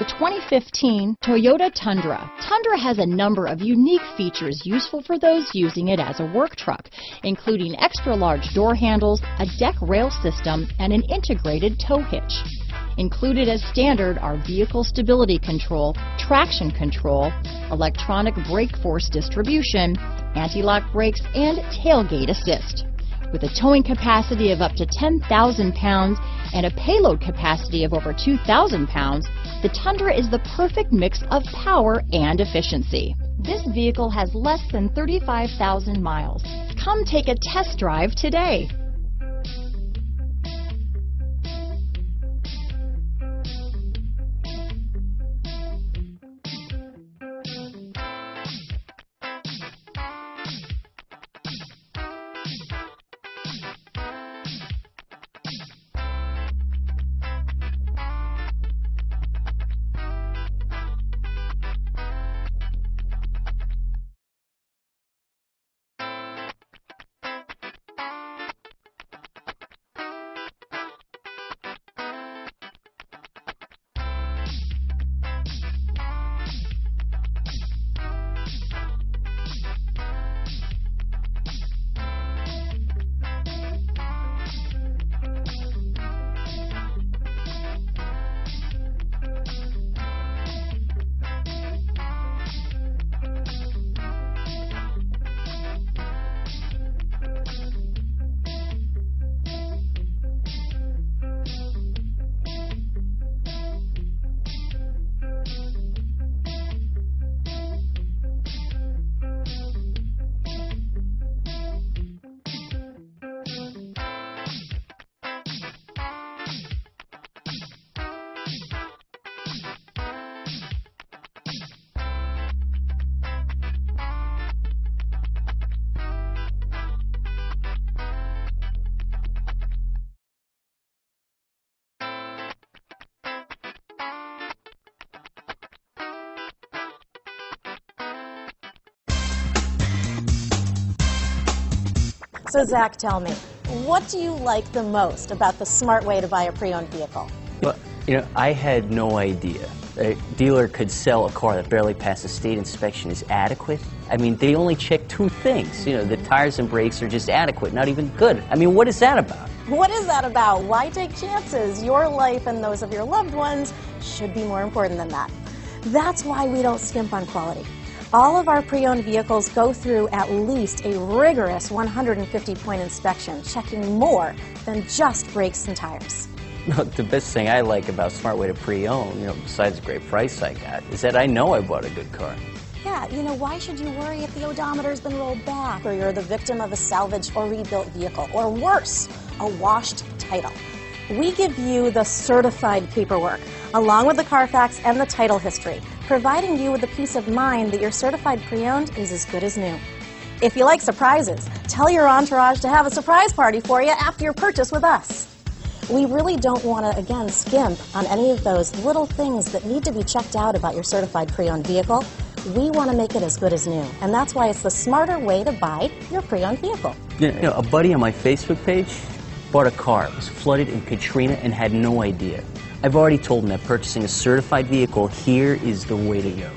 The 2015 Toyota Tundra. Tundra has a number of unique features useful for those using it as a work truck, including extra-large door handles, a deck rail system, and an integrated tow hitch. Included as standard are vehicle stability control, traction control, electronic brake force distribution, anti-lock brakes, and tailgate assist. With a towing capacity of up to 10,000 pounds and a payload capacity of over 2,000 pounds, the Tundra is the perfect mix of power and efficiency. This vehicle has less than 35,000 miles. Come take a test drive today. So Zach, tell me, what do you like the most about the smart way to buy a pre-owned vehicle? Well, I had no idea a dealer could sell a car that barely passed a state inspection is adequate. I mean, they only check two things. The tires and brakes are just adequate, not even good. I mean, what is that about? What is that about? Why take chances? Your life and those of your loved ones should be more important than that. That's why we don't skimp on quality. All of our pre-owned vehicles go through at least a rigorous 150-point inspection, checking more than just brakes and tires. The best thing I like about Smart Way to Pre-Own, besides the great price I got, is that I know I bought a good car. Yeah, why should you worry if the odometer's been rolled back, or you're the victim of a salvaged or rebuilt vehicle, or worse, a washed title? We give you the certified paperwork, along with the CARFAX and the title history, providing you with the peace of mind that your certified pre-owned is as good as new. If you like surprises, tell your entourage to have a surprise party for you after your purchase with us. We really don't want to, again, skimp on any of those little things that need to be checked out about your certified pre-owned vehicle. We want to make it as good as new, and that's why it's the smarter way to buy your pre-owned vehicle. A buddy on my Facebook page bought a car. It was flooded in Katrina and had no idea. I've already told him that purchasing a certified vehicle here is the way to go.